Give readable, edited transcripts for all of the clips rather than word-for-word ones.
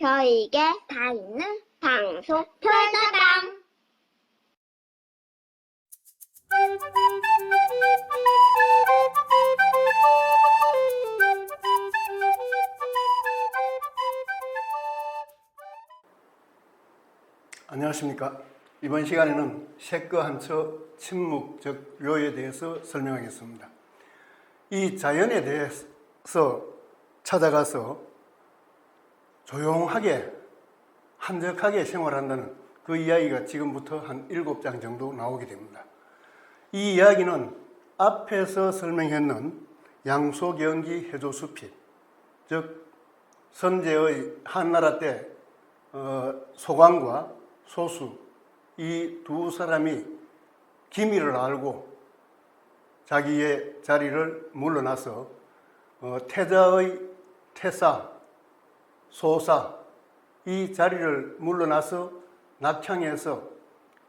저에게 다 있는 방송 별다방. 안녕하십니까. 이번 시간에는 색거 한처 침묵적 묘에 대해서 설명하겠습니다. 이 자연에 대해서 찾아가서 조용하게 한적하게 생활한다는 그 이야기가 지금부터 한 7장 정도 나오게 됩니다. 이 이야기는 앞에서 설명했는 양소경기 해조숲이, 즉 선제의 한나라 때 소광과 소수 이 두 사람이 기밀을 알고 자기의 자리를 물러나서 태자의 태사, 소사 이 자리를 물러나서 낙향해서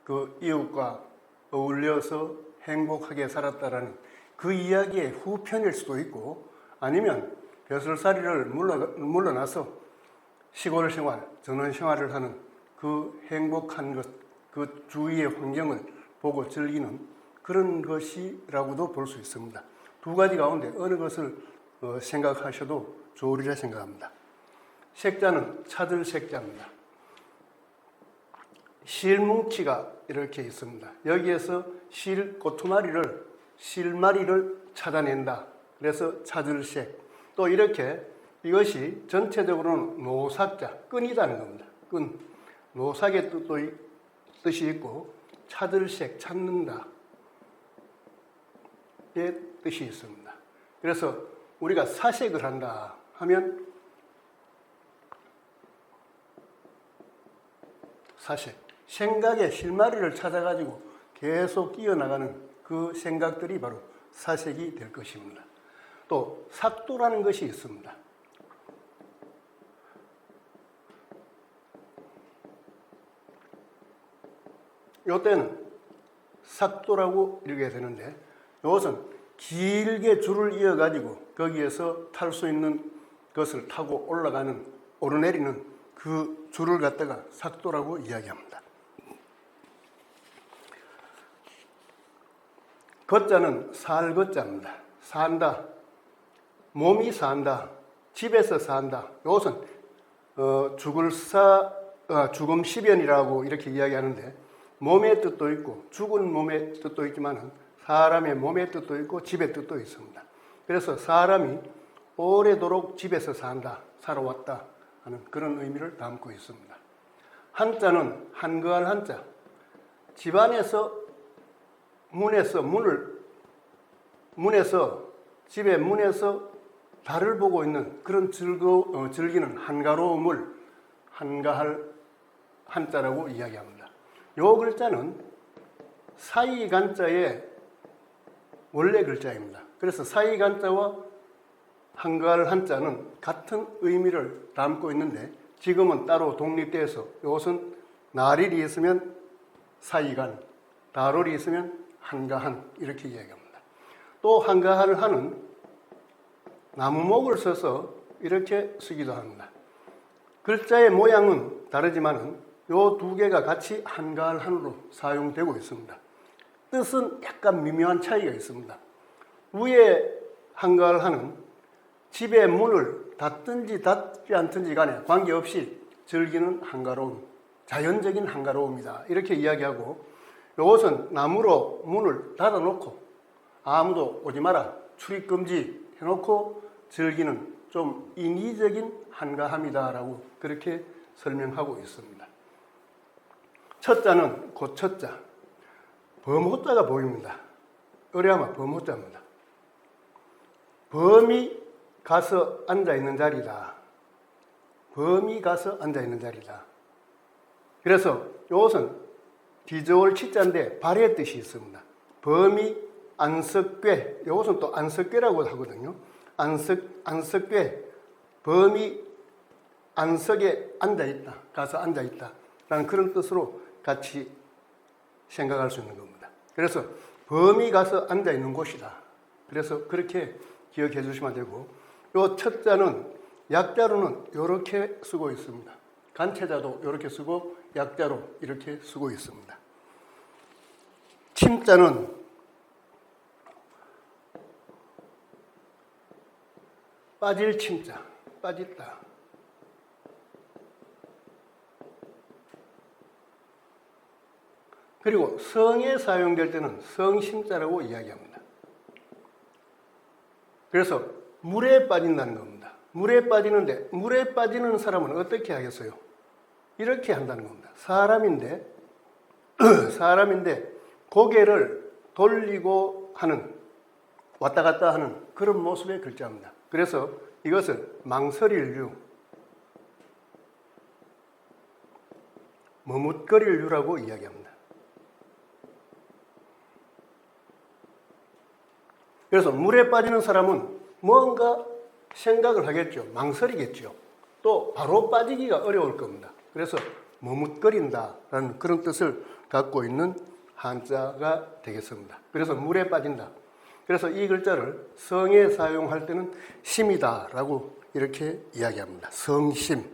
그 이웃과 어울려서 행복하게 살았다라는 그 이야기의 후편일 수도 있고, 아니면 벼슬살이를 물러나서 시골 생활, 전원 생활을 하는 그 행복한 것, 그 주위의 환경을 보고 즐기는 그런 것이라고도 볼 수 있습니다. 두 가지 가운데 어느 것을 생각하셔도 좋으리라 생각합니다. 색자는 차들 색자입니다. 실뭉치가 이렇게 있습니다. 여기에서 실마리를 찾아낸다. 그래서 차들색. 또 이렇게 이것이 전체적으로는 노삭자, 끈이라는 겁니다. 끈. 노삭의 뜻이 있고 차들색, 찾는다 의 뜻이 있습니다. 그래서 우리가 사색을 한다 하면 사색, 생각의 실마리를 찾아가지고 계속 끼어나가는 그 생각들이 바로 사색이 될 것입니다. 또 삭도라는 것이 있습니다. 이때는 삭도라고 이렇게 되는데, 이것은 길게 줄을 이어가지고 거기에서 탈 수 있는 것을 타고 올라가는, 오르내리는 그 줄을 갖다가 삭도라고 이야기합니다. 거자는 살거자입니다. 산다, 몸이 산다, 집에서 산다. 이것은 죽음시변이라고 이렇게 이야기하는데, 몸의 뜻도 있고 죽은 몸의 뜻도 있지만 사람의 몸의 뜻도 있고 집의 뜻도 있습니다. 그래서 사람이 오래도록 집에서 살아왔다 하는 그런 의미를 담고 있습니다. 한자는 한거할 한자, 집안에서 집의 문에서 달을 보고 있는 그런 즐기는 한가로움을 한가할 한자라고 이야기합니다. 요 글자는 사이간자의 원래 글자입니다. 그래서 사이간자와 한가할 한자는 같은 의미를 담고 있는데, 지금은 따로 독립돼서 이것은 나릴이 있으면 사이간, 다롤이 있으면 한가한 이렇게 이야기합니다. 또 한가할 한은 나무목을 써서 이렇게 쓰기도 합니다. 글자의 모양은 다르지만은 요 두 개가 같이 한가할 한으로 사용되고 있습니다. 뜻은 약간 미묘한 차이가 있습니다. 위에 한가할 한은 집의 문을 닫든지 닫지 않든지 간에 관계없이 즐기는 한가로움, 자연적인 한가로움이다 이렇게 이야기하고, 이것은 나무로 문을 닫아놓고 아무도 오지 마라, 출입금지 해놓고 즐기는 좀 인위적인 한가함이다라고 그렇게 설명하고 있습니다. 첫자는 고첫자, 범호자가 보입니다. 의뢰하면 범호자입니다. 범이 가서 앉아있는 자리다. 범이 가서 앉아있는 자리다. 그래서 이것은 디저올 치자인데 발의 뜻이 있습니다. 범이 안석괴, 이것은 또 안석괴라고 하거든요. 안석괴, 범이 안석에 앉아있다, 가서 앉아있다 라는 그런 뜻으로 같이 생각할 수 있는 겁니다. 그래서 범이 가서 앉아있는 곳이다. 그래서 그렇게 기억해 주시면 되고, 요 첫자는 약자로는 이렇게 쓰고 있습니다. 간체자도 이렇게 쓰고 약자로 이렇게 쓰고 있습니다. 침자는 빠질 침자, 빠졌다. 그리고 성에 사용될 때는 성심자라고 이야기합니다. 그래서 물에 빠진다는 겁니다. 물에 빠지는데 물에 빠지는 사람은 어떻게 하겠어요? 이렇게 한다는 겁니다. 사람인데 고개를 돌리고 하는, 왔다 갔다 하는 그런 모습의 글자입니다. 그래서 이것을 망설일 유, 머뭇거릴 유라고 이야기합니다. 그래서 물에 빠지는 사람은 뭔가 생각을 하겠죠. 망설이겠죠. 또 바로 빠지기가 어려울 겁니다. 그래서 머뭇거린다라는 그런 뜻을 갖고 있는 한자가 되겠습니다. 그래서 물에 빠진다. 그래서 이 글자를 성에 사용할 때는 심이다라고 이렇게 이야기합니다. 성심.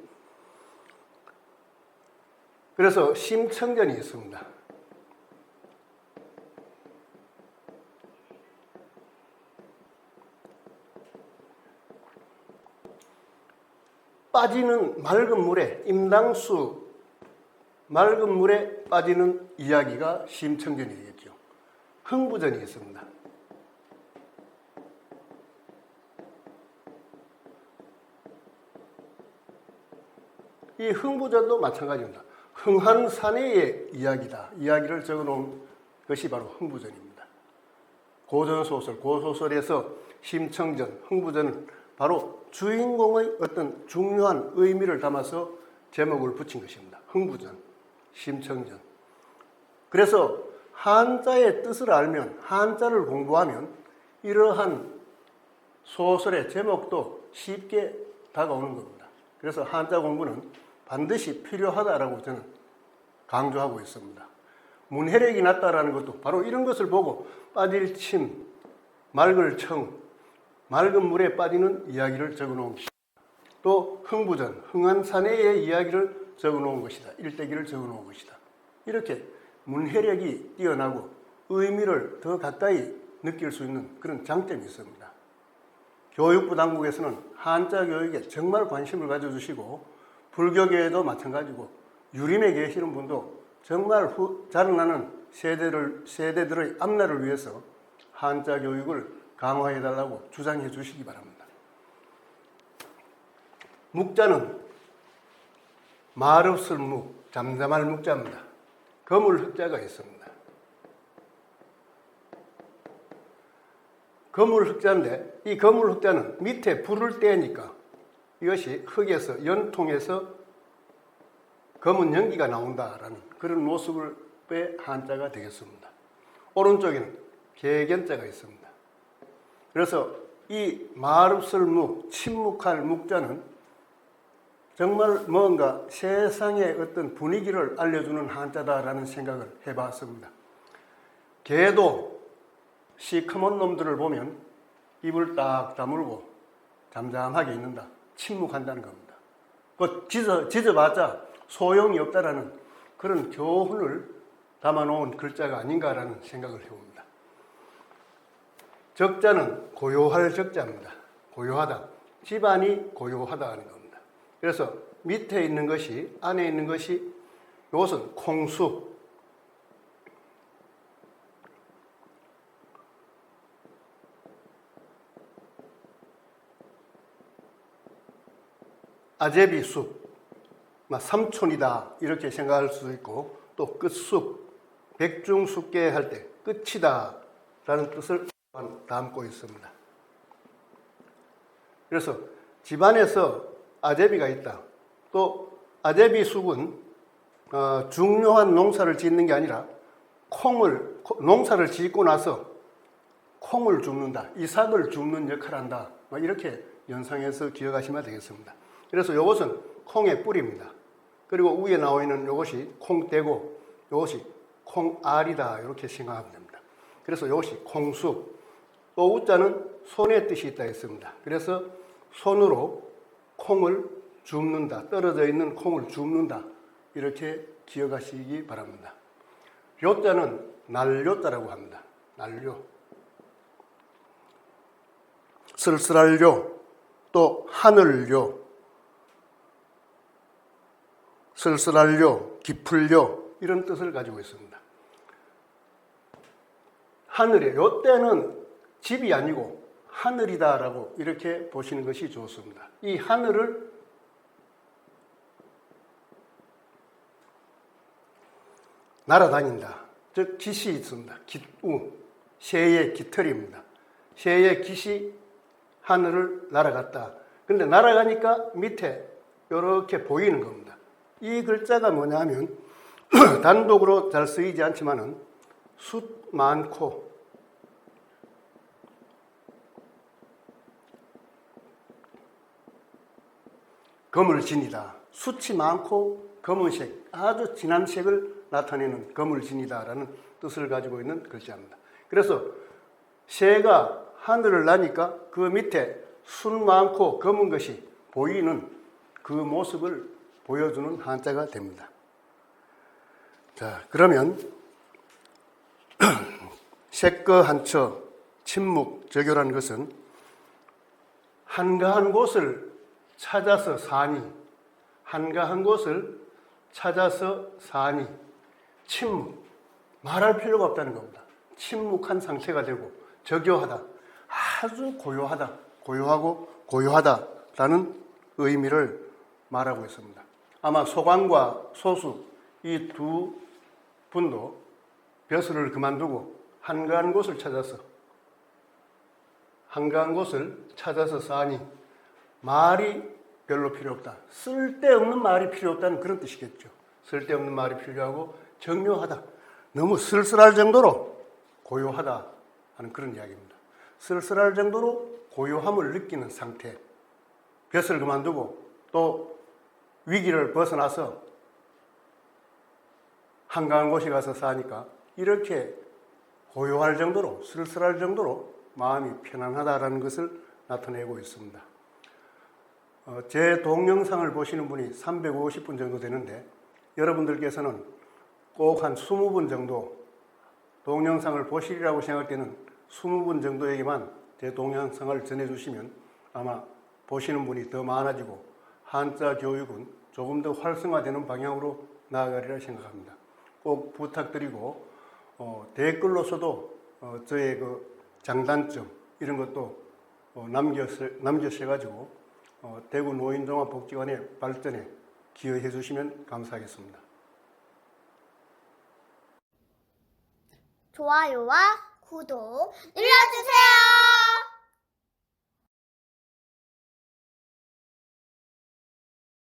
그래서 심청전이 있습니다. 빠지는 맑은 물에, 임당수 맑은 물에 빠지는 이야기가 심청전이 되겠죠. 흥부전이 있습니다. 이 흥부전도 마찬가지입니다. 흥한 사내의 이야기다. 이야기를 적어놓은 것이 바로 흥부전입니다. 고전소설, 고소설에서 심청전, 흥부전은 바로 주인공의 어떤 중요한 의미를 담아서 제목을 붙인 것입니다. 흥부전, 심청전. 그래서 한자의 뜻을 알면, 한자를 공부하면 이러한 소설의 제목도 쉽게 다가오는 겁니다. 그래서 한자 공부는 반드시 필요하다라고 저는 강조하고 있습니다. 문해력이 낮다라는 것도 바로 이런 것을 보고 빠질 침, 맑을 청, 맑은 물에 빠지는 이야기를 적어놓은 것이다. 또 흥부전, 흥한 사내의 이야기를 적어놓은 것이다. 일대기를 적어놓은 것이다. 이렇게 문해력이 뛰어나고 의미를 더 가까이 느낄 수 있는 그런 장점이 있습니다. 교육부 당국에서는 한자 교육에 정말 관심을 가져주시고 불교계에도 마찬가지고 유림에 계시는 분도 정말 자라나는 세대들의 앞날을 위해서 한자 교육을 강화해달라고 주장해 주시기 바랍니다. 묵자는 말 없을 묵, 잠잠할 묵자입니다. 거물 흑자가 있습니다. 거물 흑자인데 이 거물 흑자는 밑에 불을 떼니까 이것이 흙에서 연통해서 검은 연기가 나온다라는 그런 모습의 한자가 되겠습니다. 오른쪽에는 개견자가 있습니다. 그래서 이 말없을 묵, 침묵할 묵자는 정말 뭔가 세상의 어떤 분위기를 알려주는 한자다라는 생각을 해봤습니다. 개도 시커먼 놈들을 보면 입을 딱 다물고 잠잠하게 있는다. 침묵한다는 겁니다. 그 짖어봤자 소용이 없다라는 그런 교훈을 담아놓은 글자가 아닌가라는 생각을 해봅니다. 적자는 고요할 적자입니다. 고요하다. 집안이 고요하다 하는 겁니다. 그래서 밑에 있는 것이, 안에 있는 것이 이것은 콩수, 아제비숲, 삼촌이다 이렇게 생각할 수도 있고 또 끝숲, 백중숙계 할 때 끝이다 라는 뜻을 담고 있습니다. 그래서 집안에서 아제비가 있다. 또 아제비숲은 중요한 농사를 짓는 게 아니라 농사를 짓고 나서 콩을 줍는다. 이삭을 줍는 역할을 한다. 이렇게 연상해서 기억하시면 되겠습니다. 그래서 이것은 콩의 뿌리입니다. 그리고 위에 나와 있는 이것이 콩대고 이것이 콩알이다 이렇게 생각하면 됩니다. 그래서 이것이 콩수. 또 우자는 손의 뜻이 있다 했습니다. 그래서 손으로 콩을 줍는다. 떨어져 있는 콩을 줍는다. 이렇게 기억하시기 바랍니다. 요자는 날요자라고 합니다. 날요. 쓸쓸할요. 또 하늘요. 쓸쓸할요. 깊을요. 이런 뜻을 가지고 있습니다. 하늘에 요때는 집이 아니고 하늘이다라고 이렇게 보시는 것이 좋습니다. 이 하늘을 날아다닌다. 즉 깃이 있습니다. 깃우, 새의 깃털입니다. 새의 깃이 하늘을 날아갔다. 근데 날아가니까 밑에 이렇게 보이는 겁니다. 이 글자가 뭐냐면 단독으로 잘 쓰이지 않지만은 숫 많고 거물진이다. 숫이 많고 검은색, 아주 진한 색을 나타내는 거물진이다라는 뜻을 가지고 있는 글자입니다. 그래서 새가 하늘을 나니까 그 밑에 숫 많고 검은 것이 보이는 그 모습을 보여주는 한자가 됩니다. 자, 그러면 색거 한처, 침묵, 저교라는 것은 한가한 곳을 찾아서 사니, 한가한 곳을 찾아서 사니, 침묵, 말할 필요가 없다는 겁니다. 침묵한 상태가 되고 저교하다, 아주 고요하다, 고요하고 고요하다라는 의미를 말하고 있습니다. 아마 소광과 소수 이 두 분도 벼슬을 그만두고 한가한 곳을 찾아서 사니 말이 별로 필요 없다. 쓸데없는 말이 필요 없다는 그런 뜻이겠죠. 쓸데없는 말이 필요하고 정묘하다. 너무 쓸쓸할 정도로 고요하다 하는 그런 이야기입니다. 쓸쓸할 정도로 고요함을 느끼는 상태. 벼슬 그만두고 또 위기를 벗어나서 한가한 곳에 가서 사니까 이렇게 고요할 정도로, 쓸쓸할 정도로 마음이 편안하다라는 것을 나타내고 있습니다. 제 동영상을 보시는 분이 350분 정도 되는데 여러분들께서는 꼭 한 20분 정도 동영상을 보시리라고 생각되는 20분 정도에게만 제 동영상을 전해주시면 아마 보시는 분이 더 많아지고 한자 교육은 조금 더 활성화되는 방향으로 나아가리라 생각합니다. 꼭 부탁드리고 댓글로서도 저의 그 장단점 이런 것도 남겨주셔가지고 대구 노인종합복지관의 발전에 기여해 주시면 감사하겠습니다. 좋아요와 구독 눌러주세요.